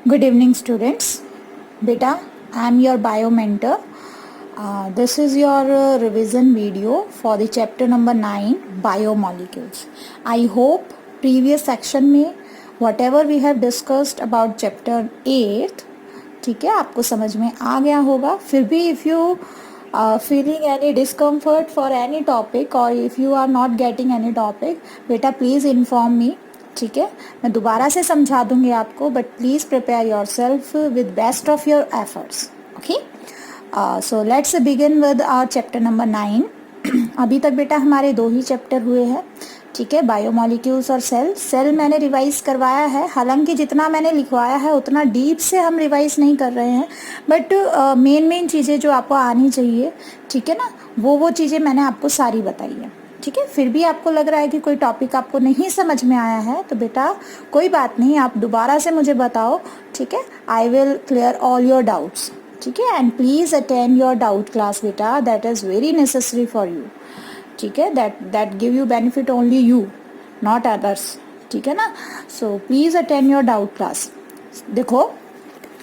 Good evening, students. Beta, I am your bio mentor. This is your revision video for the chapter number 9, biomolecules. I hope previous section में whatever we have discussed about chapter 8, ठीक है, आपको समझ में आ गया होगा. फिर भी if you feeling any discomfort for any topic or if you are not getting any topic, बेटा please inform me. ठीक है, मैं दोबारा से समझा दूंगी आपको, but please prepare yourself with best of your efforts. Okay, so let's begin with our chapter number 9. अभी तक बेटा हमारे 2 ही चैप्टर हुए हैं. ठीक है, बायोमोलिक्यूल्स और सेल मैंने रिवाइज करवाया है. हालांकि जितना मैंने लिखवाया है उतना डीप से हम रिवाइज नहीं कर रहे हैं, बट मेन चीज़ें जो आपको आनी चाहिए, ठीक है ना, वो चीज़ें मैंने आपको सारी बताई है. ठीक है, फिर भी आपको लग रहा है कि कोई टॉपिक आपको नहीं समझ में आया है, तो बेटा कोई बात नहीं, आप दोबारा से मुझे बताओ. ठीक है, I will clear all your doubts. ठीक है, and please attend your doubt class बेटा, that is very necessary for you. ठीक है, that give you benefit only you, not others. ठीक है ना, so please attend your doubt class. देखो,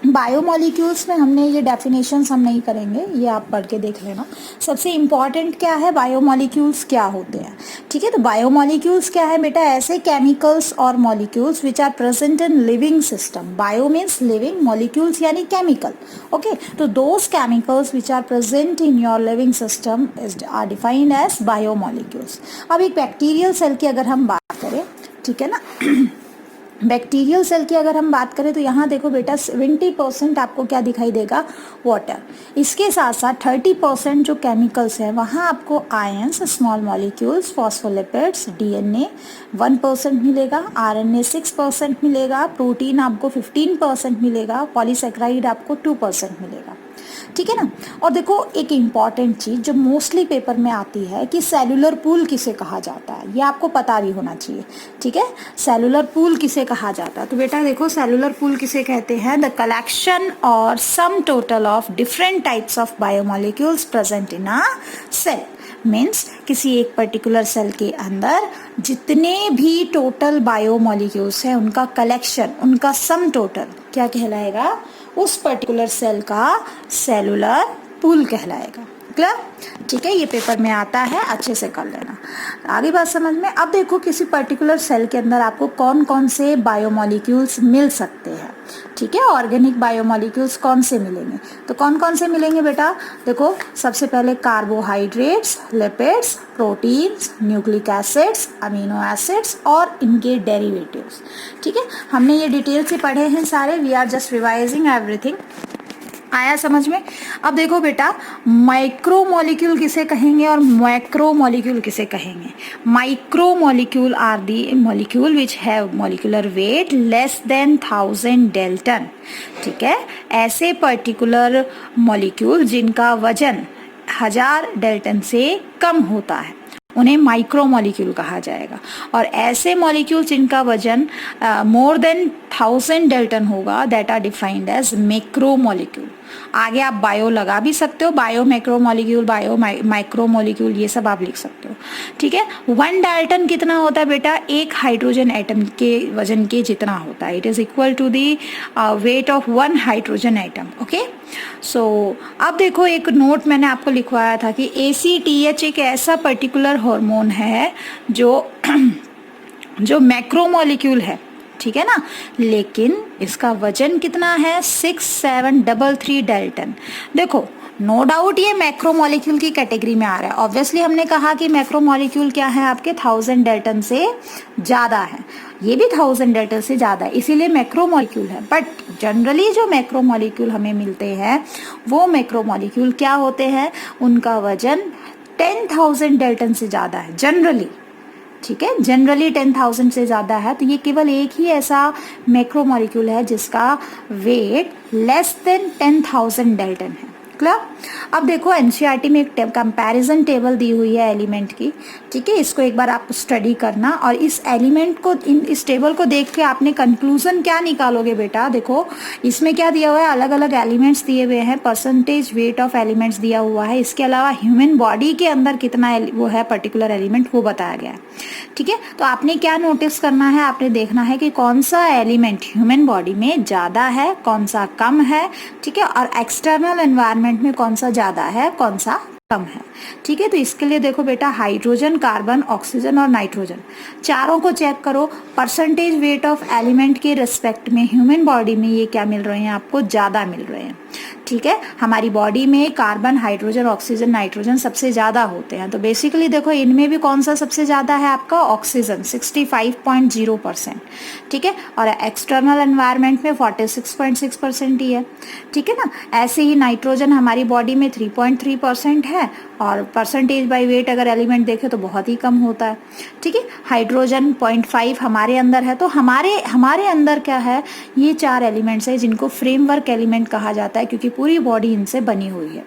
biomolecules में हमने ये डेफिनेशंस हम नहीं करेंगे, ये आप पढ़ के देख लेना. सबसे इम्पॉर्टेंट क्या है, बायोमोलिक्यूल्स क्या होते हैं. ठीक है, तो बायोमोलिक्यूल्स क्या है बेटा, ऐसे केमिकल्स और molecules which are present in living system. Bio means living, molecules यानी केमिकल. ओके, तो those chemicals which are present in your living system are defined as biomolecules. अब एक बैक्टीरियल सेल की अगर हम बात करें, ठीक है ना, बैक्टीरियल सेल की अगर हम बात करें तो यहाँ देखो बेटा 70% आपको क्या दिखाई देगा, वाटर. इसके साथ साथ 30% जो केमिकल्स हैं वहाँ आपको ions, small molecules, phospholipids, DNA 1% मिलेगा, आरएनए 6% मिलेगा, प्रोटीन आपको 15% मिलेगा, पॉलीसेक्राइड आपको 2% मिलेगा. ठीक है ना. और देखो एक इम्पॉर्टेंट चीज़ जो मोस्टली पेपर में आती है कि सेलुलर पूल किसे कहा जाता है, ये आपको पता भी होना चाहिए. ठीक है, सेलुलर पूल किसे कहा जाता है, तो बेटा देखो सेलुलर पूल किसे कहते हैं, द कलेक्शन और sum total of different types of biomolecules present in a cell. Means किसी एक पर्टिकुलर सेल के अंदर जितने भी टोटल बायोमोलिक्यूल्स हैं उनका कलेक्शन, उनका सम टोटल क्या कहलाएगा, उस पर्टिकुलर सेल का सेलुलर पूल कहलाएगा. क्लियर. ठीक है, ये पेपर में आता है, अच्छे से कर लेना. आगे बात समझ में. अब देखो किसी पर्टिकुलर सेल के अंदर आपको कौन कौन से बायोमोलिक्यूल्स मिल सकते हैं. ठीक है, ऑर्गेनिक बायोमोलिक्यूल्स कौन से मिलेंगे, तो कौन कौन से मिलेंगे बेटा, देखो सबसे पहले carbohydrates, lipids, proteins, nucleic acids, amino acids और इनके डेरिवेटिव्स. ठीक है, हमने ये डिटेल से पढ़े हैं सारे, we are just revising everything. आया समझ में. अब देखो बेटा, माइक्रो मॉलिक्यूल किसे कहेंगे और मैक्रो मॉलिक्यूल किसे कहेंगे. Micro molecule are the molecule which have molecular weight less than 1000 dalton. ठीक है, ऐसे पर्टिकुलर मॉलिक्यूल जिनका वजन 1000 डेल्टन से कम होता है उन्हें माइक्रो मॉलिक्यूल कहा जाएगा. और ऐसे मॉलिक्यूल जिनका वजन मोर देन 1000 डेल्टन होगा, that are defined as macro molecule. आगे आप बायो लगा भी सकते हो, bio macro molecule, bio micro molecule, ये सब आप लिख सकते हो. ठीक है, 1 डाल्टन कितना होता है बेटा, एक हाइड्रोजन एटम के वजन के जितना होता है. It is equal to the weight of 1 hydrogen atom. Okay, so अब देखो एक नोट मैंने आपको लिखवाया था कि ACTH एक ऐसा पर्टिकुलर हार्मोन है जो मैक्रोमोलिक्यूल है. ठीक है ना, लेकिन इसका वजन कितना है, 6733 डेल्टन. देखो नो डाउट ये मैक्रोमोलिक्यूल की कैटेगरी में आ रहा है. ऑब्वियसली हमने कहा कि मैक्रोमोलिक्यूल क्या है, आपके 1000 डेल्टन से ज़्यादा है, ये भी 1000 डेल्टन से ज़्यादा है, इसीलिए मैक्रोमोलिक्यूल है. बट जनरली जो मैक्रोमोलिक्यूल हमें मिलते हैं वो मैक्रोमोलिक्यूल क्या होते हैं, उनका वजन 10,000 डेल्टन से ज़्यादा है जनरली. ठीक है, जनरली 10,000 से ज़्यादा है. तो ये केवल एक ही ऐसा मैक्रोमोलिक्यूल है जिसका वेट लेस देन 10,000 डेल्टन है. क्लियर। अब देखो एनसीईआरटी में एक कंपैरिजन टेबल दी हुई है एलिमेंट की, ठीक है, इसको एक बार आप स्टडी करना और इस एलिमेंट को इस टेबल को देख के आपने कंक्लूजन क्या निकालोगे बेटा। देखो इसमें क्या दिया हुआ है, अलग अलग एलिमेंट्स दिए हुए हैं, परसेंटेज वेट ऑफ एलिमेंट्स दिया हुआ है, इसके अलावा ह्यूमन बॉडी के अंदर कितना वो है पर्टिकुलर एलिमेंट वो बताया गया है, ठीक है। तो आपने क्या नोटिस करना है, आपने देखना है कि कौन सा एलिमेंट ह्यूमन बॉडी में ज़्यादा है, कौन सा कम है, ठीक है, और एक्सटर्नल एनवायरनमेंट में कौन सा ज़्यादा है, कौन सा कम है, ठीक है। तो इसके लिए देखो बेटा हाइड्रोजन, कार्बन, ऑक्सीजन और नाइट्रोजन चारों को चेक करो, परसेंटेज वेट ऑफ एलिमेंट के रिस्पेक्ट में ह्यूमन बॉडी में ये क्या मिल रहे हैं, आपको ज़्यादा मिल रहे हैं, ठीक है। हमारी बॉडी में कार्बन, हाइड्रोजन, ऑक्सीजन, नाइट्रोजन सबसे ज़्यादा होते हैं। तो बेसिकली देखो इनमें भी कौन सा सबसे ज़्यादा है, आपका ऑक्सीजन 65.0%, ठीक है, और एक्सटर्नल एनवायरनमेंट में 46.6% ही है, ठीक है ना। ऐसे ही नाइट्रोजन हमारी बॉडी में 3.3% है और परसेंटेज बाय वेट अगर एलिमेंट देखें तो बहुत ही कम होता है, ठीक है। हाइड्रोजन 0.5 हमारे अंदर है। तो हमारे अंदर क्या है, ये 4 एलिमेंट्स है जिनको फ्रेमवर्क एलिमेंट कहा जाता है क्योंकि पूरी बॉडी इनसे बनी हुई है,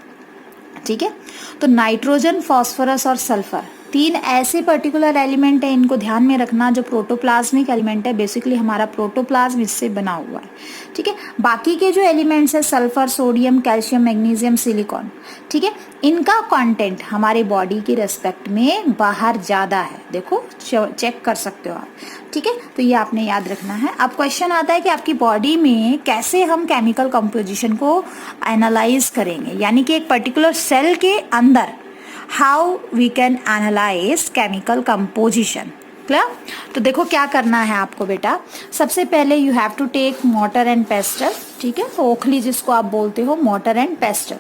ठीक है। तो नाइट्रोजन, फास्फोरस और सल्फर 3 ऐसे पर्टिकुलर एलिमेंट है, इनको ध्यान में रखना, जो प्रोटोप्लाज्मिक एलिमेंट है, बेसिकली हमारा प्रोटोप्लाज्म इससे बना हुआ है, ठीक है। बाकी के जो एलिमेंट्स है sulphur, sodium, calcium, magnesium, silicon, ठीक है, इनका कंटेंट हमारे बॉडी के रेस्पेक्ट में बाहर ज़्यादा है, देखो चेक कर सकते हो आप, ठीक है। तो ये आपने याद रखना है। अब क्वेश्चन आता है कि आपकी बॉडी में कैसे हम केमिकल कंपोजिशन को एनालाइज करेंगे, यानी कि एक पर्टिकुलर सेल के अंदर how we can analyse chemical composition, clear. तो देखो क्या करना है आपको बेटा, सबसे पहले you have to take mortar and pestle, ठीक है, ओखली जिसको आप बोलते हो, मोटर एंड पेस्टल,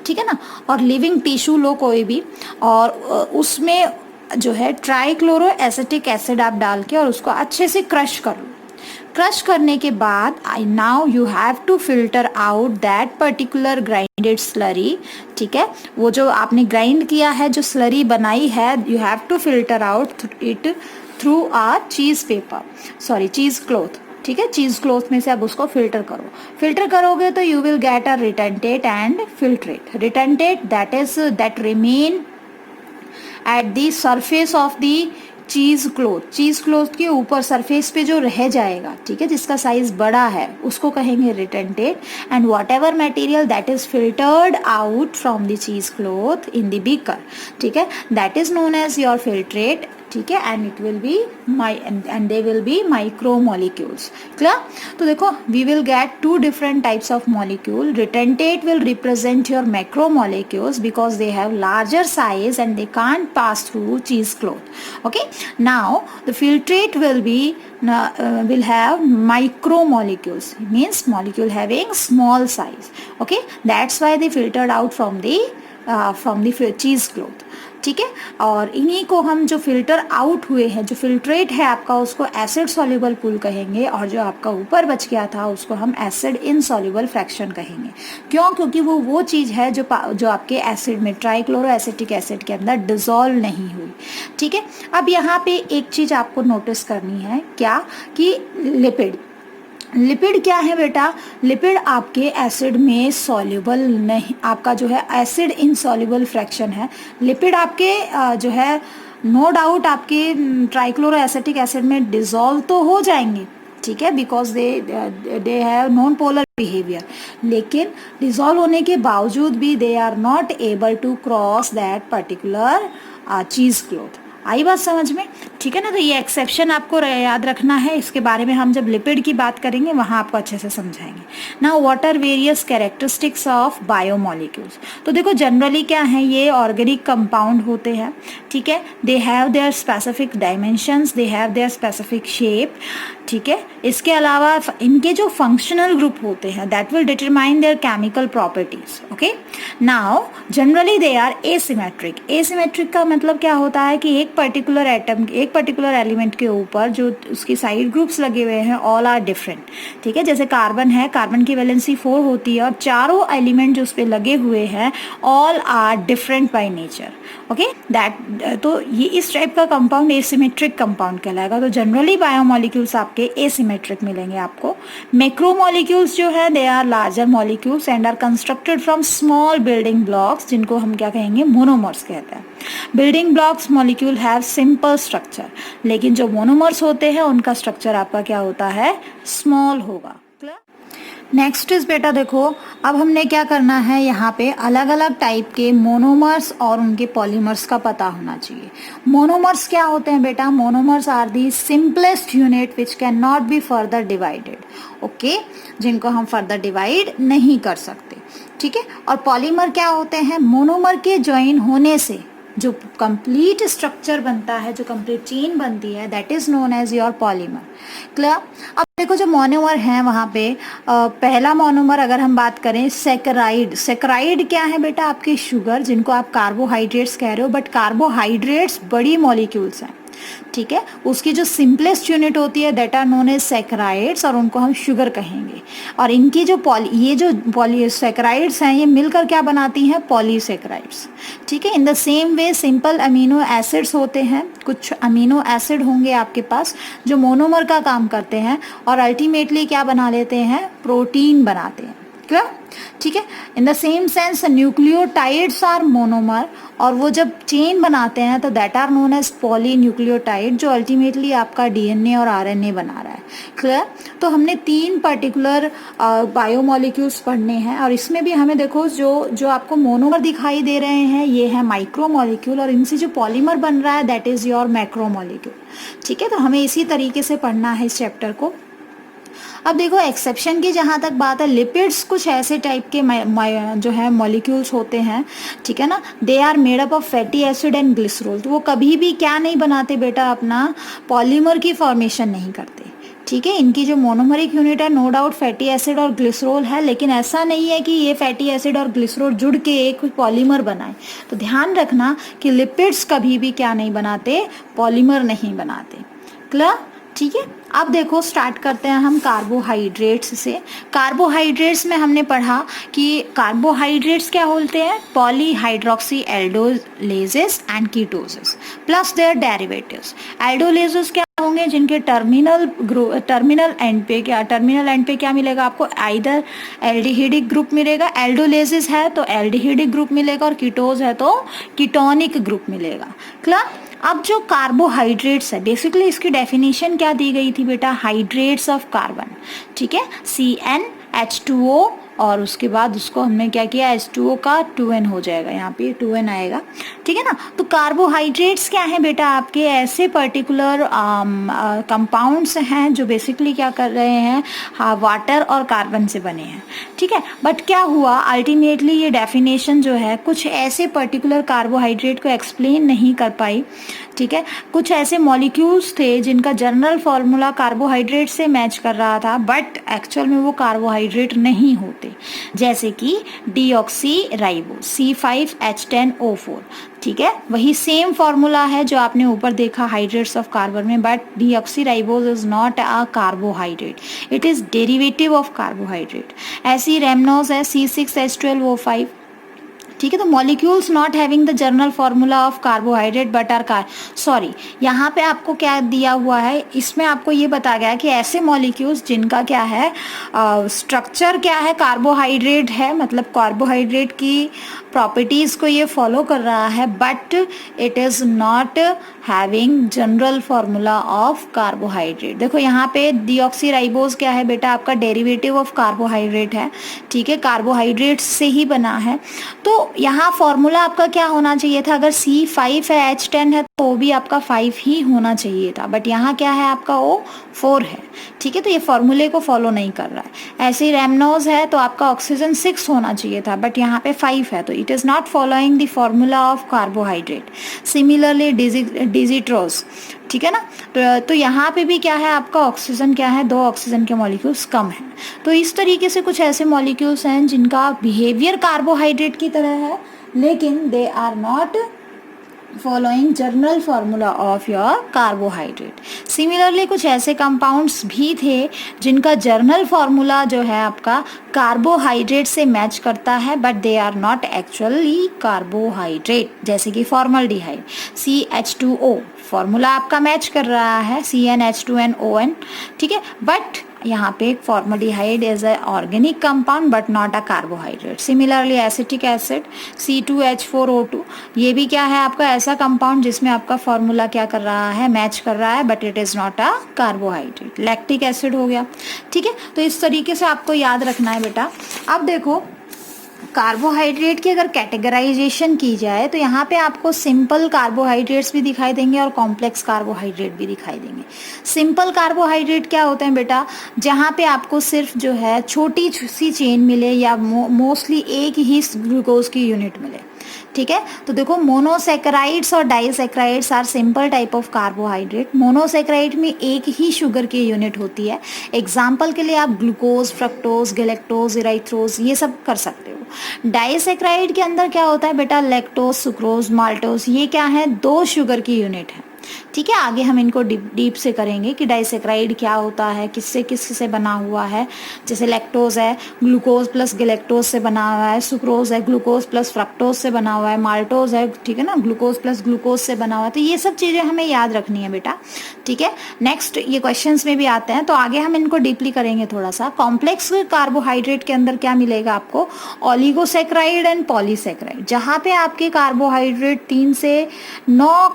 ठीक है ना, और लिविंग टिश्यू लो कोई भी, और उसमें जो है ट्राइक्लोरो एसिटिक एसिड आप डाल के और उसको अच्छे से क्रश कर लो। क्रश करने के बाद now you have to filter out that particular grinded slurry, ठीक है, वो जो आपने ग्राइंड किया है, जो स्लरी बनाई है, you have to filter out it through a cheese cloth, ठीक है, चीज क्लॉथ में से आप उसको फिल्टर करो। फिल्टर करोगे तो you will get a retentate and filtrate. Retentate that remain at the surface of the cheese cloth के ऊपर सरफेस पे जो रह जाएगा, ठीक है, जिसका साइज बड़ा है उसको कहेंगे retentate. And whatever material that is filtered out from the cheese cloth in the beaker, ठीक है, that is known as your filtrate, ठीक है, and it will be and they will be micro molecules, clear. तो देखो we will get 2 different types of molecule. Retentate will represent your macromolecules because they have larger size and they can't pass through cheese cloth, okay. Now the filtrate will have micromolecules, means molecule having small size, okay, that's why they filtered out from the cheese cloth, ठीक है। और इन्हीं को हम जो filter out हुए हैं, जो फिल्ट्रेट है आपका, उसको एसिड सॉल्युबल पूल कहेंगे, और जो आपका ऊपर बच गया था उसको हम एसिड इनसॉल्युबल फ्रैक्शन कहेंगे। क्यों? क्योंकि वो चीज़ है जो आपके एसिड में, ट्राइक्लोरो एसिटिक एसिड के अंदर डिसॉल्व नहीं हुई, ठीक है। अब यहाँ पे एक चीज़ आपको नोटिस करनी है, क्या कि लिपिड क्या है बेटा, लिपिड आपके एसिड में सॉल्युबल नहीं, आपका जो है एसिड इनसॉल्युबल फ्रैक्शन है। लिपिड आपके जो है नो डाउट आपके ट्राइक्लोरो एसिटिक एसिड में डिसॉल्व तो हो जाएंगे, ठीक है, because they have non polar behaviour, लेकिन डिसॉल्व होने के बावजूद भी they are not able to cross that particular cheese cloth. आई बात समझ में, ठीक है ना। तो ये एक्सेप्शन आपको याद रखना है, इसके बारे में हम जब लिपिड की बात करेंगे वहाँ आपको अच्छे से समझाएंगे। Now what are various characteristics of biomolecules. तो देखो जनरली क्या है, ये ऑर्गेनिक कंपाउंड होते हैं, ठीक है, they have their specific dimensions, they have their specific shape, ठीक है। इसके अलावा इनके जो फंक्शनल ग्रुप होते हैं that will determine their chemical properties, okay. Now generally they are asymmetric. Asymmetric का मतलब क्या होता है कि एक एक पर्टिकुलर एटम, एक पर्टिकुलर एलिमेंट के ऊपर जो उसकी साइड ग्रुप्स लगे हुए हैं ऑल आर डिफरेंट, ठीक है। जैसे कार्बन है, कार्बन की वैलेंसी 4 होती है और चारों एलिमेंट जो उस पर लगे हुए हैं all are different by nature, okay that. तो ये इस टाइप का कंपाउंड एसिमेट्रिक कंपाउंड कहलाएगा। तो जनरली बायोमोलिक्यूल्स आपके एसिमेट्रिक मिलेंगे आपको। मैक्रोमोलिक्यूल्स जो है they are larger molecules and are constructed from small building blocks, जिनको हम क्या कहेंगे, मोनोमर्स कहते हैं। Building blocks molecule have simple structure, लेकिन जो मोनोमर्स होते हैं उनका स्ट्रक्चर आपका क्या होता है, स्मॉल होगा। नेक्स्ट इज बेटा देखो, अब हमने क्या करना है, यहाँ पे अलग अलग टाइप के मोनोमर्स और उनके पॉलीमर्स का पता होना चाहिए। मोनोमर्स क्या होते हैं बेटा, monomers are the simplest unit which can not be further divided, okay, जिनको हम फर्दर डिवाइड नहीं कर सकते, ठीक है। और पॉलीमर क्या होते हैं, मोनोमर के ज्वाइन होने से जो कंप्लीट स्ट्रक्चर बनता है, जो कंप्लीट चेन बनती है, that is known as your polymer. Clear. अब देखो जो मोनोमर हैं वहाँ पे पहला मोनोमर अगर हम बात करें सैकराइड, सैकराइड क्या है बेटा, आपके शुगर, जिनको आप कार्बोहाइड्रेट्स कह रहे हो, बट कार्बोहाइड्रेट्स बड़ी मॉलिक्यूल्स हैं, ठीक है। उसकी जो सिंपलेस्ट यूनिट होती है that are known as saccharides, और उनको हम शुगर कहेंगे। और इनकी जो ये जो पॉलीसैकराइड्स हैं ये मिलकर क्या बनाती हैं, पॉलीसैकराइड्स, ठीक है। In the same way simple amino acids होते हैं, कुछ अमीनो एसिड होंगे आपके पास जो मोनोमर का काम करते हैं और अल्टीमेटली क्या बना लेते हैं, प्रोटीन बनाते हैं। क्लियर, ठीक है। In the same sense nucleotides are monomer, और वो जब चेन बनाते हैं तो that are known as polynucleotide, जो अल्टीमेटली आपका डीएनए और आरएनए बना रहा है। क्लियर। तो हमने 3 पर्टिकुलर बायोमोलिक्यूल्स पढ़ने हैं, और इसमें भी हमें देखो जो आपको मोनोमर दिखाई दे रहे हैं ये है माइक्रोमोलिक्यूल, और इनसे जो पॉलीमर बन रहा है दैट इज योर मैक्रोमोलिक्यूल, ठीक है। तो हमें इसी तरीके से पढ़ना है इस चैप्टर को। अब देखो एक्सेप्शन की जहाँ तक बात है, लिपिड्स कुछ ऐसे टाइप के जो है मॉलिक्यूल्स होते हैं, ठीक है ना, they are made up of fatty acid and glycerol. तो वो कभी भी क्या नहीं बनाते बेटा, अपना पॉलीमर की फॉर्मेशन नहीं करते, ठीक है। इनकी जो मोनोमरिक यूनिट है नो डाउट फैटी एसिड और ग्लिसरॉल है, लेकिन ऐसा नहीं है कि ये फैटी एसिड और ग्लिसरॉल जुड़ के एक पॉलीमर बनाए। तो ध्यान रखना कि लिपिड्स कभी भी क्या नहीं बनाते, पॉलीमर नहीं बनाते। क्लियर, ठीक है। अब देखो स्टार्ट करते हैं हम कार्बोहाइड्रेट्स से। कार्बोहाइड्रेट्स में हमने पढ़ा कि कार्बोहाइड्रेट्स क्या होते हैं, polyhydroxy aldolases and ketoses plus their derivatives. Aldolases क्या होंगे, जिनके टर्मिनल एंड पे क्या मिलेगा आपको, आइदर एल्डिहाइडिक ग्रुप मिलेगा, एल्डोलेजेस है तो एल्डिहाइडिक ग्रुप मिलेगा, और कीटोज है तो कीटोनिक ग्रुप मिलेगा। क्लियर। अब जो कार्बोहाइड्रेट्स है, बेसिकली इसकी डेफिनेशन क्या दी गई थी बेटा, हाइड्रेट्स ऑफ कार्बन, ठीक है, CnH2O, और उसके बाद उसको हमने क्या किया, H2O का 2N हो जाएगा, यहाँ पे 2N आएगा, ठीक है ना। तो कार्बोहाइड्रेट्स क्या है बेटा, आपके ऐसे पर्टिकुलर कंपाउंड्स हैं जो बेसिकली क्या कर रहे हैं, वाटर और कार्बन से बने हैं, ठीक है। बट क्या हुआ अल्टीमेटली, ये डेफिनेशन जो है कुछ ऐसे पर्टिकुलर कार्बोहाइड्रेट को एक्सप्लेन नहीं कर पाई, ठीक है। कुछ ऐसे मॉलिक्यूल्स थे जिनका जनरल फॉर्मूला कार्बोहाइड्रेट से मैच कर रहा था, बट एक्चुअल में वो कार्बोहाइड्रेट नहीं होते, जैसे कि डीऑक्सी राइबोज C5H10O4, ठीक है। वही सेम फॉर्मूला है जो आपने ऊपर देखा हाइड्रेट्स ऑफ कार्बन में, but deoxy ribose is not a carbohydrate, it is derivative of carbohydrate. ऐसी रेमनोज है C6H12O5, ठीक है। तो molecules not having the general formula of carbohydrate but are sorry, यहाँ पे आपको क्या दिया हुआ है, इसमें आपको ये बताया गया कि ऐसे मॉलिक्यूल्स जिनका क्या है स्ट्रक्चर क्या है, कार्बोहाइड्रेट है, मतलब कार्बोहाइड्रेट की प्रॉपर्टीज को ये फॉलो कर रहा है, but it is not having general formula of carbohydrate. देखो यहाँ पे डीऑक्सीराइबोज क्या है बेटा, आपका डेरिवेटिव ऑफ कार्बोहाइड्रेट है, ठीक है, कार्बोहाइड्रेट से ही बना है। तो यहाँ फॉर्मूला आपका क्या होना चाहिए था, अगर C5 है, H10 है, तो वो भी आपका 5 ही होना चाहिए था, बट यहाँ क्या है आपका O4 है, ठीक है। तो ये फॉर्मूले को फॉलो नहीं कर रहा है। ऐसे ही रेमनोज है तो आपका ऑक्सीजन 6 होना चाहिए था, बट यहाँ पे 5 है, तो it is not following the formula of carbohydrate. Similarly dextrose, ठीक है ना। तो यहाँ पे भी क्या है आपका ऑक्सीजन क्या है, 2 ऑक्सीजन के मॉलिक्यूल्स कम हैं। तो इस तरीके से कुछ ऐसे मॉलिक्यूल्स हैं जिनका बिहेवियर कार्बोहाइड्रेट की तरह है, लेकिन they are not following general formula of your carbohydrate. Similarly कुछ ऐसे कंपाउंड्स भी थे जिनका जर्नल फार्मूला जो है आपका कार्बोहाइड्रेट से मैच करता है, but they are not actually carbohydrate, जैसे कि फॉर्मल्डिहाइड CH2O फार्मूला आपका मैच कर रहा है CnH2nOn, ठीक है, बट यहाँ पे formaldehyde is a organic compound but not a carbohydrate. Similarly acetic acid C2H4O2 ये भी क्या है आपका ऐसा कंपाउंड जिसमें आपका फॉर्मूला क्या कर रहा है, मैच कर रहा है, but it is not a carbohydrate. Lactic acid हो गया, ठीक है। तो इस तरीके से आपको याद रखना है बेटा। अब देखो कार्बोहाइड्रेट की अगर कैटेगराइजेशन की जाए तो यहाँ पे आपको सिंपल कार्बोहाइड्रेट्स भी दिखाई देंगे और कॉम्प्लेक्स कार्बोहाइड्रेट भी दिखाई देंगे। सिंपल कार्बोहाइड्रेट क्या होते हैं बेटा, जहाँ पे आपको सिर्फ जो है छोटी सी चेन मिले या मोस्टली एक ही ग्लूकोज की यूनिट मिले, ठीक है। तो देखो मोनोसेकेराइड्स और disaccharides are simple type of carbohydrate. Monosaccharide में एक ही शुगर की यूनिट होती है। एग्जाम्पल के लिए आप ग्लूकोज, फ्रक्टोज, गैलेक्टोज, इराइथ्रोज ये सब कर सकते हो। डाइसेकेराइड के अंदर क्या होता है बेटा, लैक्टोज, सुक्रोज, माल्टोज, ये क्या है, 2 शुगर की यूनिट है, ठीक है। आगे हम इनको डीप से करेंगे कि डाइसेकेराइड क्या होता है, किससे किससे बना हुआ है। जैसे लैक्टोज है ग्लूकोज प्लस गैलेक्टोज से बना हुआ है, सुक्रोज है ग्लूकोज प्लस फ्रक्टोज से बना हुआ है, माल्टोज है, ठीक है ना, ग्लूकोज प्लस ग्लूकोज से बना हुआ है। तो ये सब चीज़ें हमें याद रखनी है बेटा, ठीक है। नेक्स्ट ये क्वेश्चंस में भी आते हैं, तो आगे हम इनको डीपली करेंगे थोड़ा सा। कॉम्प्लेक्स कार्बोहाइड्रेट के अंदर क्या मिलेगा आपको, ऑलिगोसेकेराइड एंड पॉलीसेकेराइड, जहाँ पे आपके कार्बोहाइड्रेट 3 से 9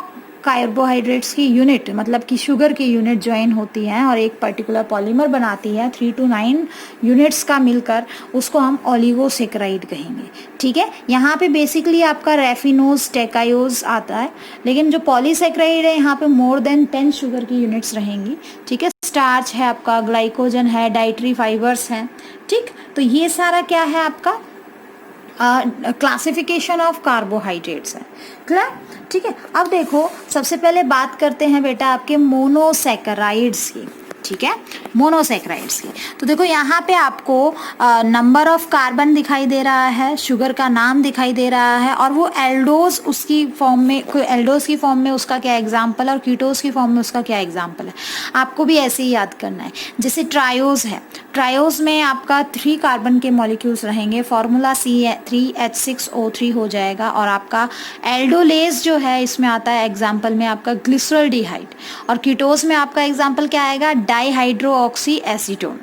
कार्बोहाइड्रेट्स की यूनिट मतलब कि शुगर की यूनिट ज्वाइन होती हैं और एक पर्टिकुलर पॉलीमर बनाती है 3 to 9 यूनिट्स का मिलकर, उसको हम ऑलिगोसेकेराइड कहेंगे, ठीक है। यहाँ पे बेसिकली आपका रेफिनोज, टेकायोज आता है, लेकिन जो पॉलीसेकेराइड है यहाँ पे मोर देन 10 शुगर की यूनिट्स रहेंगी, ठीक है। स्टार्च है आपका, ग्लाइकोजन है, डाइटरी फाइबर्स हैं, ठीक। तो ये सारा क्या है आपका क्लासिफिकेशन ऑफ कार्बोहाइड्रेट्स है, क्लियर, ठीक है। अब देखो सबसे पहले बात करते हैं बेटा आपके मोनोसेकेराइड्स की, ठीक है, मोनोसेकेराइड्स की। तो देखो यहाँ पे आपको नंबर ऑफ कार्बन दिखाई दे रहा है, शुगर का नाम दिखाई दे रहा है, और वो एल्डोज उसकी फॉर्म में, कोई एल्डोज की फॉर्म में उसका क्या एग्जाम्पल है और कीटोज की फॉर्म में उसका क्या एग्जाम्पल है, आपको भी ऐसे ही याद करना है। जैसे ट्रायोज है, ट्रायोज में आपका 3 कार्बन के मॉलिक्यूल्स रहेंगे, फॉर्मूला C3H6O3 हो जाएगा, और आपका एल्डोलेज जो है इसमें आता है एग्जाम्पल में आपका ग्लिसरॉल्डिहाइड, और कीटोज में आपका एग्जाम्पल क्या आएगा, डाइहाइड्रोऑक्सी एसीटोन,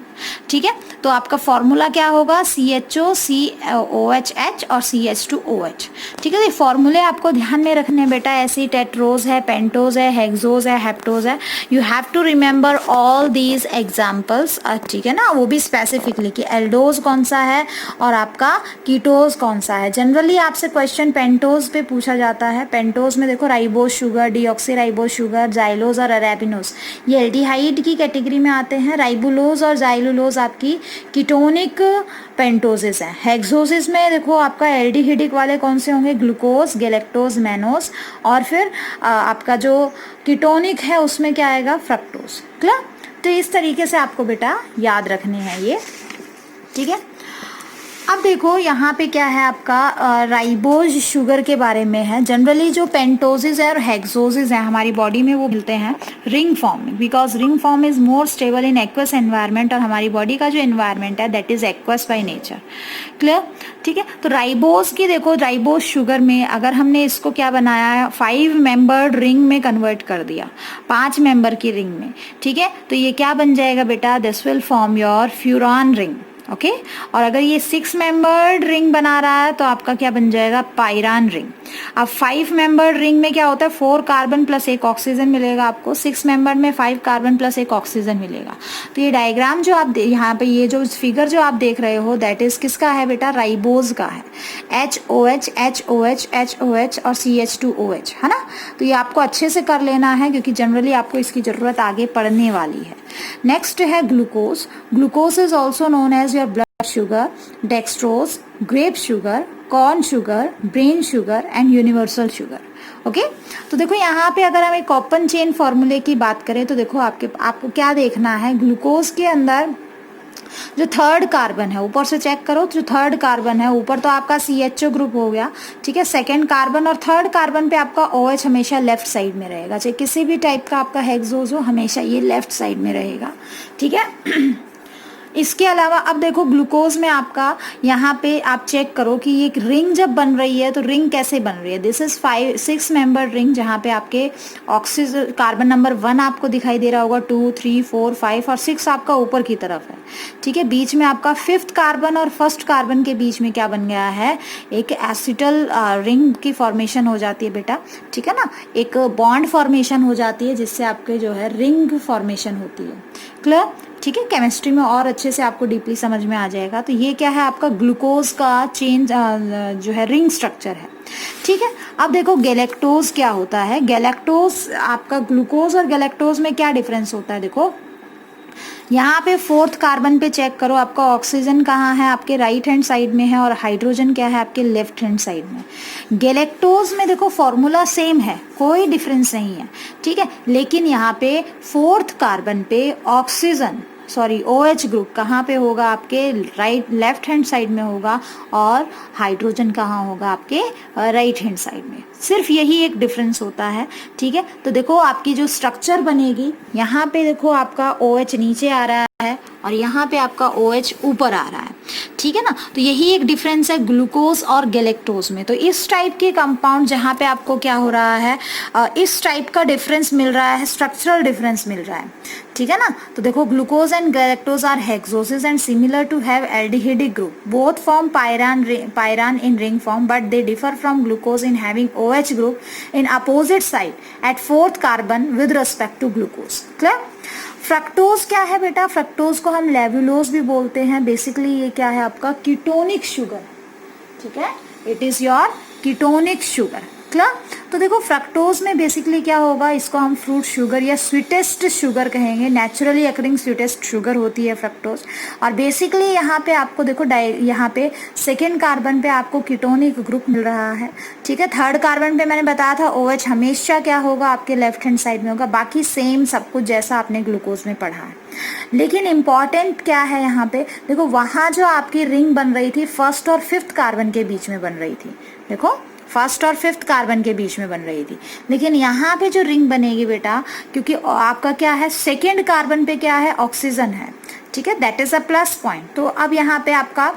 ठीक है। तो आपका फॉर्मूला क्या होगा, CHO, COHH और CH2OH, ठीक है। ये फॉर्मूले आपको ध्यान में रखने बेटा, ऐसी टेट्रोज है, पेंटोज है, हेक्सोज है, हेप्टोज है, you have to remember all these examples, ठीक है ना, वो भी स्पेसिफिकली कि एल्डोज कौन सा है और आपका कीटोज कौन सा है। जनरली आपसे क्वेश्चन पेंटोज पे पूछा जाता है। पेंटोज में देखो ribose sugar, deoxyribose sugar, xylose और अरेबिनोज ये एल्डिहाइड की कैटेगरी में आते हैं। राइबुलोज और जाइलुलोज आपकी कीटोनिक पेंटोजेस है। हेक्सोसिस में देखो आपका एल्डिहाइडिक वाले कौन से होंगे, ग्लूकोज, गैलेक्टोज, मैनोज, और फिर आपका जो कीटोनिक है उसमें क्या आएगा, फ्रक्टोज, क्लियर। तो इस तरीके से आपको बेटा याद रखने हैं ये, ठीक है। अब देखो यहाँ पे क्या है आपका राइबोज शुगर के बारे में है। जनरली जो पेंटोजेस है और हेक्सोजेस है हमारी बॉडी में वो मिलते हैं रिंग फॉर्म में, because ring form is more stable in aqueous environment, और हमारी बॉडी का जो एनवायरनमेंट है that is aqueous by nature, clear, ठीक है। तो राइबोज की देखो, राइबोज शुगर में अगर हमने इसको क्या बनाया है, 5 मेंबर्ड रिंग में कन्वर्ट कर दिया, 5 मेंबर की रिंग में, ठीक है। तो ये क्या बन जाएगा बेटा, this will form your furan ring, okay. और अगर ये 6 मेंबर्ड रिंग बना रहा है तो आपका क्या बन जाएगा, पायरान रिंग। अब 5 मेंबर्ड रिंग में क्या होता है, 4 कार्बन प्लस 1 ऑक्सीजन मिलेगा आपको, 6 मेंबर में 5 कार्बन प्लस 1 ऑक्सीजन मिलेगा। तो ये डायग्राम जो आप यहाँ पे ये जो फिगर जो आप देख रहे हो दैट इज किसका है बेटा, राइबोज का है, HOH HOH HOH और CH2OH, है ना। तो ये आपको अच्छे से कर लेना है क्योंकि जनरली आपको इसकी जरूरत आगे पड़ने वाली है। नेक्स्ट है glucose. Glucose is also known as your blood sugar, dextrose, grape sugar, corn sugar, brain sugar and universal sugar, okay. तो देखो यहाँ पे अगर हम एक ओपन चेन फॉर्मूले की बात करें तो देखो आपको क्या देखना है, ग्लूकोज के अंदर जो थर्ड कार्बन है, ऊपर से चेक करो, जो थर्ड कार्बन है ऊपर तो आपका CHO ग्रुप हो गया, ठीक है, सेकेंड कार्बन और थर्ड कार्बन पे आपका OH हमेशा लेफ्ट साइड में रहेगा, चाहे किसी भी टाइप का आपका हेक्सोज हो हमेशा ये लेफ्ट साइड में रहेगा, ठीक है। इसके अलावा अब देखो ग्लूकोज में आपका यहाँ पे आप चेक करो कि ये रिंग जब बन रही है तो रिंग कैसे बन रही है। दिस इज 6 मेंबर रिंग, जहाँ पे आपके ऑक्सीजन कार्बन नंबर 1 आपको दिखाई दे रहा होगा, 2, 3, 4, 5 और 6 आपका ऊपर की तरफ है, ठीक है। बीच में आपका 5th कार्बन और 1st कार्बन के बीच में क्या बन गया है, एक एसिटल रिंग की फॉर्मेशन हो जाती है बेटा, ठीक है ना, एक बॉन्ड फॉर्मेशन हो जाती है जिससे आपके जो है रिंग फॉर्मेशन होती है। क्लियर, ठीक है। केमिस्ट्री में और अच्छे से आपको डीपली समझ में आ जाएगा। तो ये क्या है, आपका ग्लूकोज का चेंज जो है रिंग स्ट्रक्चर है, ठीक है। अब देखो गैलेक्टोज क्या होता है। गैलेक्टोज आपका ग्लूकोज और गैलेक्टोज में क्या डिफरेंस होता है, देखो यहाँ पे 4th कार्बन पे चेक करो, आपका ऑक्सीजन कहाँ है, आपके राइट हैंड साइड में है, और हाइड्रोजन क्या है, आपके लेफ्ट हैंड साइड में। गैलेक्टोज में देखो फॉर्मूला सेम है, कोई डिफरेंस नहीं है, ठीक है। लेकिन यहाँ पे 4th कार्बन पे ऑक्सीजन OH ग्रुप कहाँ पे होगा, आपके लेफ्ट हैंड साइड में होगा, और हाइड्रोजन कहाँ होगा, आपके राइट हैंड साइड में। सिर्फ यही एक डिफरेंस होता है, ठीक है। तो देखो आपकी जो स्ट्रक्चर बनेगी, यहाँ पे देखो आपका OH नीचे आ रहा है और यहाँ पे आपका OH ऊपर आ रहा है, ठीक है ना। तो यही एक डिफरेंस है ग्लूकोज और गैलेक्टोज में। तो इस टाइप के कंपाउंड जहाँ पे आपको क्या हो रहा है, इस टाइप का डिफरेंस मिल रहा है, स्ट्रक्चरल डिफरेंस मिल रहा है, ठीक है ना। तो देखो glucose and galactose are hexoses and similar to have aldehyde group, both form pyran in ring form, but they differ from glucose in having OH group in opposite side at 4th carbon with respect to glucose. Clear. Fructose क्या है बेटा, fructose को हम लेवुलोज भी बोलते हैं। Basically ये क्या है, आपका कीटोनिक शुगर, ठीक है, it is your ketonic sugar. Clear. तो देखो फ्रक्टोज में बेसिकली क्या होगा, इसको हम फ्रूट शुगर या स्वीटेस्ट शुगर कहेंगे, नेचुरली अकरिंग स्वीटेस्ट शुगर होती है फ्रक्टोज। और बेसिकली यहाँ पे आपको देखो यहाँ पे 2nd कार्बन पे आपको कीटोनिक ग्रुप मिल रहा है, ठीक है। 3rd कार्बन पे मैंने बताया था OH हमेशा क्या होगा, आपके लेफ्ट हैंड साइड में होगा, बाकी सेम सब कुछ जैसा आपने ग्लूकोज में पढ़ा है। लेकिन इम्पॉर्टेंट क्या है यहाँ पे, देखो वहाँ जो आपकी रिंग बन रही थी 1st और 5th कार्बन के बीच में बन रही थी, देखो 1st और 5th कार्बन के बीच में बन रही थी। लेकिन यहाँ पे जो रिंग बनेगी बेटा, क्योंकि आपका क्या है, 2nd कार्बन पे क्या है, ऑक्सीजन है, ठीक है, that is a plus point. तो अब यहाँ पे आपका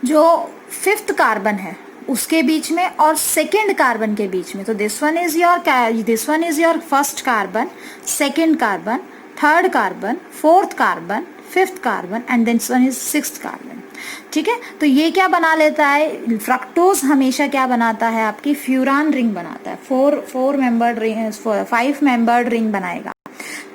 जो 5th कार्बन है उसके बीच में और 2nd कार्बन के बीच में, तो this one is your 1st carbon, 2nd carbon, 3rd carbon, 4th carbon, 5th carbon and then this one is 6th carbon, ठीक है। तो ये क्या बना लेता है, फ्रक्टोज हमेशा क्या बनाता है, आपकी फ्यूरान रिंग बनाता है, 5 मेंबर्ड रिंग बनाएगा,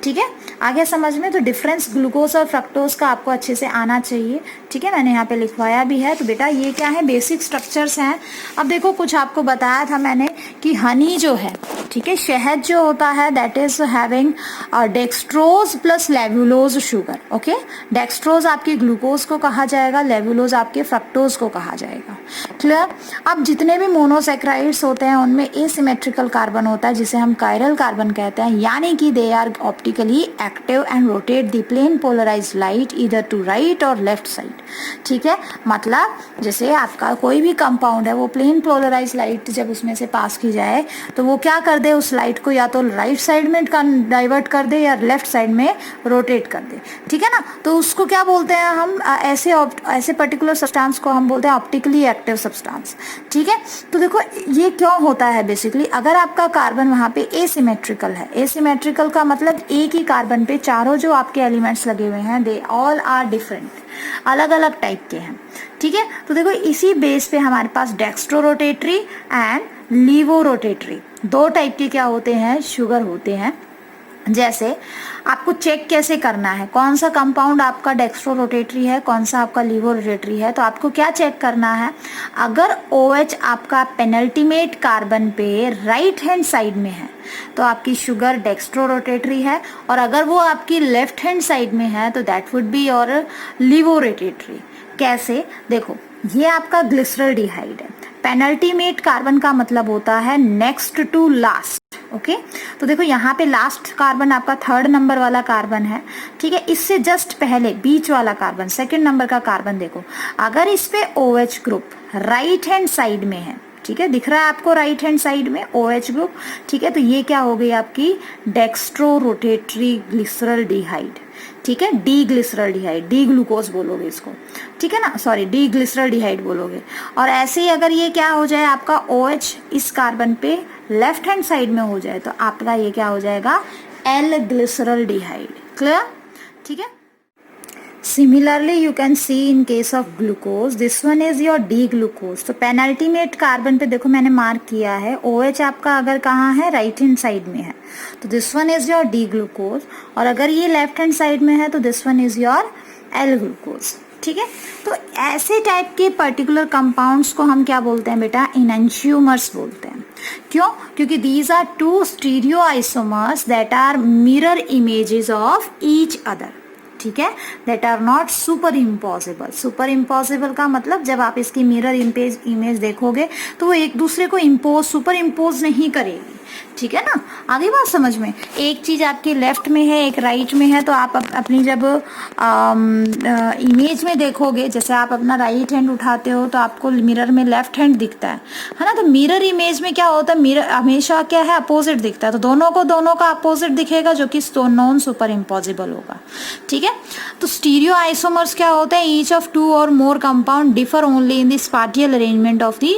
ठीक है। आगे समझ में, तो डिफरेंस ग्लूकोज और फ्रक्टोज का आपको अच्छे से आना चाहिए, ठीक है। मैंने यहाँ पे लिखवाया भी है। तो बेटा ये क्या है, बेसिक स्ट्रक्चर्स हैं। अब देखो कुछ आपको बताया था मैंने कि हनी जो है, ठीक है, शहद जो होता है that is having dextrose plus levulose sugar, okay. Dextrose आपकी ग्लूकोज को कहा जाएगा, लेवुलोज आपके फ्रक्टोज को कहा जाएगा। क्लियर। अब जितने भी मोनोसेक्राइड्स होते हैं उनमें एसिमेट्रिकल कार्बन होता है जिसे हम कायरल कार्बन कहते हैं, यानी कि they are optically active and rotate the plane polarised light either to right or left side, ठीक है। मतलब जैसे आपका कोई भी कंपाउंड है वो प्लेन पोलराइज्ड लाइट जब उसमें से पास की जाए तो वो क्या कर दे, उस लाइट को या तो राइट साइड में डाइवर्ट कर दे या लेफ्ट साइड में रोटेट कर दे, ठीक है ना। तो उसको क्या बोलते हैं हम, ऐसे पर्टिकुलर सब्सटेंस को हम बोलते हैं ऑप्टिकली एक्टिव सब्सटेंस, ठीक है। तो देखो ये क्यों होता है, बेसिकली अगर आपका कार्बन वहाँ पे एसिमेट्रिकल है, एसिमेट्रिकल का मतलब एक ही कार्बन पे चारों जो आपके एलिमेंट्स लगे हुए हैं दे ऑल आर डिफरेंट, अलग अलग टाइप के हैं, ठीक है। तो देखो इसी बेस पे हमारे पास dextro rotatory and levo rotatory दो टाइप के क्या होते हैं, शुगर होते हैं। जैसे आपको चेक कैसे करना है कौन सा कंपाउंड आपका डेक्स्ट्रो रोटेटरी है, कौन सा आपका लीवो रोटेटरी है, तो आपको क्या चेक करना है, अगर OH आपका पेनल्टीमेट कार्बन पे राइट हैंड साइड में है तो आपकी शुगर डेक्स्ट्रो रोटेटरी है, और अगर वो आपकी लेफ्ट हैंड साइड में है तो that would be your levo rotatory. कैसे, देखो ये आपका ग्लिसरॉल्डिहाइड है, पेनल्टीमेट कार्बन का मतलब होता है नेक्स्ट टू लास्ट, ओके तो देखो यहाँ पे लास्ट कार्बन आपका 3rd नंबर वाला कार्बन है, ठीक है। इससे जस्ट पहले बीच वाला कार्बन 2nd नंबर का कार्बन देखो, अगर इस पे OH group right hand side में है, ठीक है, दिख रहा है आपको राइट हैंड साइड में OH ग्रुप, ठीक है, तो ये क्या हो गई आपकी डेक्स्ट्रो रोटेटरी ग्लिसरल डिहाइड, ठीक है, डी ग्लिसरल डिहाइड, डी ग्लूकोज बोलोगे इसको, ठीक है ना, सॉरी डी ग्लिसरल डिहाइड बोलोगे। और ऐसे ही अगर ये क्या हो जाए आपका OH इस कार्बन पे लेफ्ट हैंड साइड में हो जाए तो आपका ये क्या हो जाएगा एल ग्लिसरल डिहाइड, क्लियर, ठीक है। Similarly, you can see in case of glucose, this one is your D-glucose. तो पेनल्टीमेट कार्बन पे देखो मैंने मार्क किया है OH आपका अगर कहाँ है राइट हैंड साइड में है तो this one is your D-glucose, और अगर ये लेफ्ट हैंड साइड में है तो this one is your L-glucose, ठीक है। तो ऐसे टाइप के पर्टिकुलर कंपाउंड्स को हम क्या बोलते हैं बेटा, इनएंशियोमर्स बोलते हैं। क्यों? क्योंकि these are two stereo isomers that are mirror images of each other, ठीक है, that are not super impossible. Super impossible का मतलब जब आप इसकी मिरर इमेज देखोगे तो वो एक दूसरे को सुपर इम्पोज नहीं करेगी, ठीक है ना। आगे बात समझ में, एक चीज आपकी लेफ्ट में है एक राइट में है तो आप अपनी जब इमेज में देखोगे, जैसे आप अपना राइट हैंड उठाते हो तो आपको मिरर में लेफ्ट हैंड दिखता है ना, तो मिरर इमेज में क्या होता है, मिरर हमेशा क्या है अपोजिट दिखता है, तो दोनों का अपोजिट दिखेगा जो कि नॉन सुपर इम्पॉसिबल होगा, ठीक है। तो स्टीरियो आइसोमर्स क्या होते हैं, each of 2 or more compound differ only in the spatial arrangement of the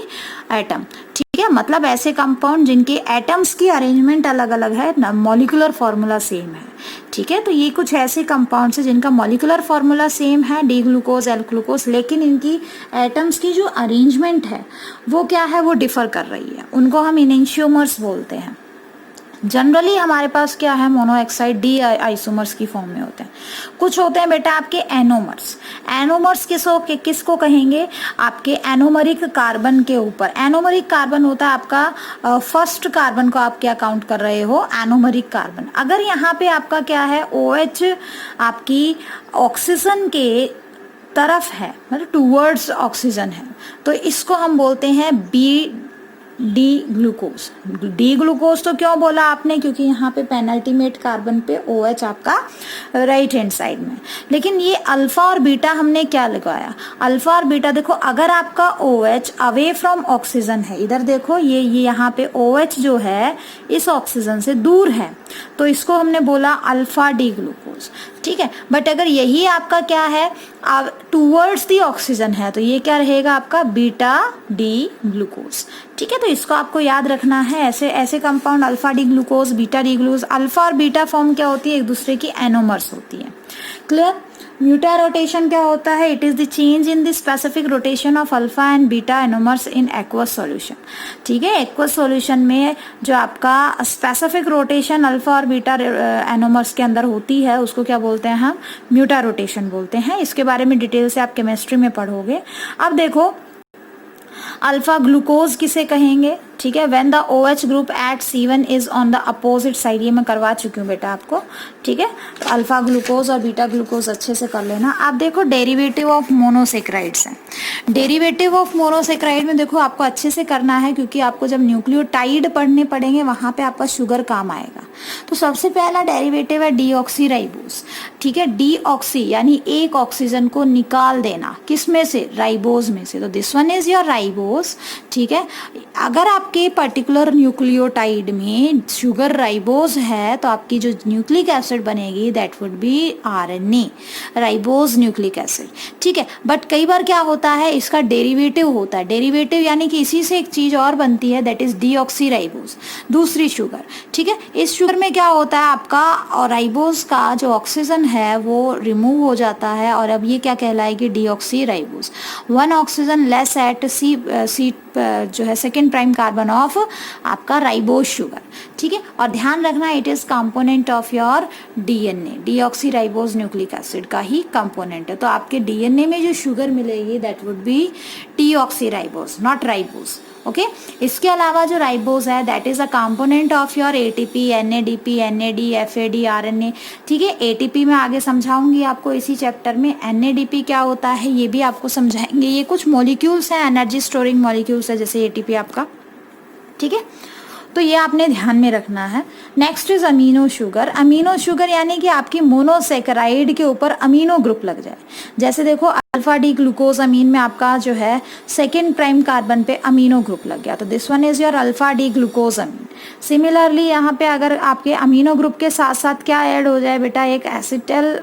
atom, ठीक है, मतलब ऐसे कंपाउंड जिनके एटम्स की अरेंजमेंट अलग अलग है, मॉलिक्यूलर फॉर्मूला सेम है, ठीक है। तो ये कुछ ऐसे कंपाउंड्स हैं जिनका मॉलिक्यूलर फॉर्मूला सेम है, डी ग्लूकोज एल ग्लूकोज, लेकिन इनकी एटम्स की जो अरेंजमेंट है वो क्या है, वो डिफर कर रही है, उनको हम इनएंशियोमर्स बोलते हैं। जनरली हमारे पास क्या है, मोनोऑक्साइड डी आइसोमर्स की फॉर्म में होते हैं। कुछ होते हैं बेटा आपके एनोमर्स। एनोमर्स किसको कहेंगे, आपके एनोमरिक कार्बन के ऊपर। एनोमरिक कार्बन होता है आपका फर्स्ट कार्बन को आप क्या काउंट कर रहे हो, एनोमरिक कार्बन। अगर यहाँ पे आपका क्या है OH आपकी ऑक्सीजन के तरफ है, मतलब टूवर्ड्स ऑक्सीजन है, तो इसको हम बोलते हैं डी ग्लूकोज। डी ग्लूकोज तो क्यों बोला आपने, क्योंकि यहाँ पे पेनल्टीमेट कार्बन पे OH आपका राइट हैंड साइड में। लेकिन ये अल्फा और बीटा हमने क्या लगाया, अल्फा और बीटा देखो, अगर आपका OH अवे फ्रॉम ऑक्सीजन है, इधर देखो ये यहाँ पे OH जो है इस ऑक्सीजन से दूर है, तो इसको हमने बोला अल्फा डी ग्लूकोज, ठीक है। बट अगर यही आपका क्या है टूवर्ड्स दी ऑक्सीजन है तो ये क्या रहेगा आपका बीटा डी ग्लूकोज, ठीक है। तो इसको आपको याद रखना है, ऐसे compound alpha D glucose beta D glucose. Alpha और बीटा फॉर्म क्या होती है, एक दूसरे की एनोमर्स होती है, क्लियर। म्यूटा रोटेशन क्या होता है, it is the change in the specific rotation of alpha and beta anomers in aqueous solution, ठीक है। एक्वस सॉल्यूशन में जो आपका स्पेसिफिक रोटेशन अल्फा और बीटा एनोमर्स के अंदर होती है उसको क्या बोलते हैं हम, म्यूटा रोटेशन बोलते हैं। इसके बारे में डिटेल से आप केमिस्ट्री में पढ़ोगे। अब देखो अल्फा ग्लूकोज किसे कहेंगे, ठीक है, when the OH group at C1 is on the opposite side, ये मैं करवा चुकी हूँ बेटा आपको, ठीक है। तो अल्फा ग्लूकोज और बीटा ग्लूकोज अच्छे से कर लेना। आप देखो डेरिवेटिव ऑफ मोनोसेक्राइड्स है। डेरिवेटिव ऑफ मोनोसेक्राइड में देखो आपको अच्छे से करना है, क्योंकि आपको जब न्यूक्लियोटाइड पढ़ने पड़ेंगे वहां पे आपका शुगर काम आएगा। तो सबसे पहला डेरिवेटिव है डीऑक्सीराइबोज, ठीक है। डीऑक्सी यानी एक ऑक्सीजन को निकाल देना, किस में से, राइबोज में से, तो this one is your ribose, ठीक है। अगर आपके पर्टिकुलर न्यूक्लियोटाइड में शुगर राइबोज है तो आपकी जो न्यूक्लिक एसिड बनेगी that would B RNA, ribose nucleic acid, ठीक है। बट कई बार क्या होता है, इसका डेरिवेटिव होता है। डेरिवेटिव यानी कि इसी से एक चीज और बनती है, दैट इज डीऑक्सीराइबोज, दूसरी शुगर, ठीक है। इस शुगर में क्या होता है आपका, और राइबोज का जो ऑक्सीजन है वो रिमूव हो जाता है, और अब ये क्या कहलाएगी, डीऑक्सीराइबोज। 1 ऑक्सीजन लेस एट सी जो है सेकेंड प्राइम कार्बन ऑफ आपका राइबोज शुगर, ठीक है। और ध्यान रखना it is component of your DNA, deoxyribose nucleic acid का ही कंपोनेंट है। तो आपके DNA में जो शुगर मिलेगी that would B deoxyribose, not ribose, okay. इसके अलावा जो राइबोज है that is a component of your ATP, NADP, NAD, FAD, RNA, ठीक है। ATP में आगे समझाऊंगी आपको इसी चैप्टर में। NADP क्या होता है ये भी आपको समझाएंगे। ये कुछ मॉलिक्यूल्स हैं, एनर्जी स्टोरिंग मॉलिक्यूल्स है, जैसे ATP आपका, ठीक है। तो ये आपने ध्यान में रखना है। Next is amino sugar. Amino sugar यानी कि आपकी मोनोसेकेराइड के ऊपर अमीनो ग्रुप लग जाए। जैसे देखो अल्फा डी ग्लूकोज अमीन में आपका जो है सेकेंड प्राइम कार्बन पे अमीनो ग्रुप लग गया, तो this one is your alpha D glucose amine. Similarly यहाँ पे अगर आपके अमीनो ग्रुप के साथ साथ क्या ऐड हो जाए बेटा, एक एसिटल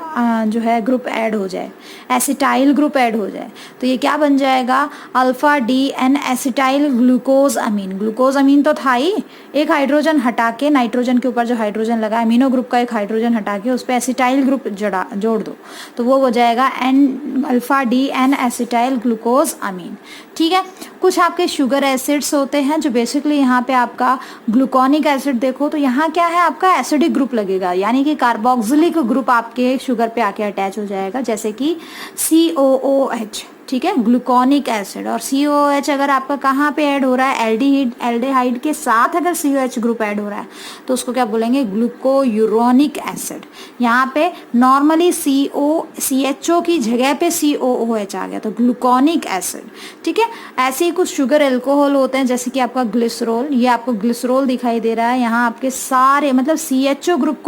जो है ग्रुप ऐड हो जाए, एसिटाइल ग्रुप ऐड हो जाए, तो ये क्या बन जाएगा, alpha D N acetyl glucose amine. Glucose amine तो था ही, एक हाइड्रोजन हटा के, नाइट्रोजन के ऊपर जो हाइड्रोजन लगा, अमीनो ग्रुप का एक हाइड्रोजन हटा के उस पर एसिटाइल ग्रुप जोड़ दो, तो वो हो जाएगा N alpha D N acetyl glucose amine. ठीक है, कुछ आपके शुगर एसिड्स होते हैं जो बेसिकली यहाँ पे आपका ग्लूकोनिक एसिड देखो तो यहाँ क्या है, आपका एसिडिक ग्रुप लगेगा, यानी कि कार्बोक्सिलिक ग्रुप आपके शुगर पे आके अटैच हो जाएगा, जैसे कि COOH। ठीक है, ग्लूकोनिक एसिड। और COOH अगर आपका कहाँ पे ऐड हो रहा है, एल्डिहाइड के साथ अगर COH ग्रुप ऐड हो रहा है तो उसको क्या बोलेंगे, ग्लूकोयूरोनिक एसिड। यहाँ पे नॉर्मली CHO की जगह पे COOH आ गया, तो ग्लूकोनिक एसिड। ठीक है, ऐसे ही कुछ शुगर एल्कोहल होते हैं जैसे कि आपका ग्लिसरॉल, ये आपको ग्लिसरॉल दिखाई दे रहा है, यहाँ आपके सारे मतलब CHO ग्रुप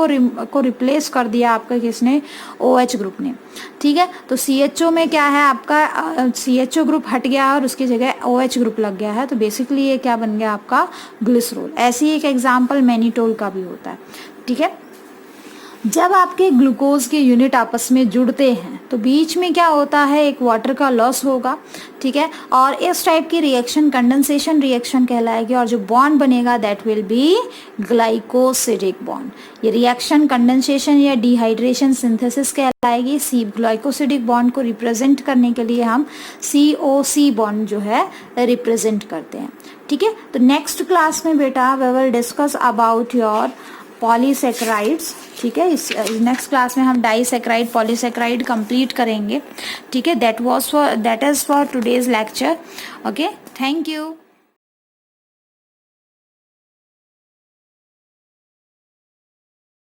को रिप्लेस कर दिया आपका किसने, OH ग्रुप ने। ठीक है, तो CHO में क्या है आपका CHO ग्रुप हट गया और उसकी जगह OH ग्रुप लग गया है, तो बेसिकली ये क्या बन गया आपका ग्लिसरॉल। ऐसी एक एग्जांपल मैनिटोल का भी होता है। ठीक है, जब आपके ग्लूकोज के यूनिट आपस में जुड़ते हैं तो बीच में क्या होता है, एक वाटर का लॉस होगा। ठीक है, और इस टाइप की रिएक्शन कंडेंसेशन रिएक्शन कहलाएगी, और जो बॉन्ड बनेगा that will be glycosidic bond. ये रिएक्शन कंडेंसेशन या डिहाइड्रेशन सिंथेसिस कहलाएगी। सी ग्लाइकोसिडिक बॉन्ड को रिप्रेजेंट करने के लिए हम COC बॉन्ड जो है रिप्रेजेंट करते हैं। ठीक है, तो नेक्स्ट क्लास में बेटा we will discuss about your polysaccharides. ठीक है, इस नेक्स्ट क्लास में हम डाइसेक्राइड पॉलीसेक्राइड कंप्लीट करेंगे। ठीक है, that is for today's lecture. Okay, thank you.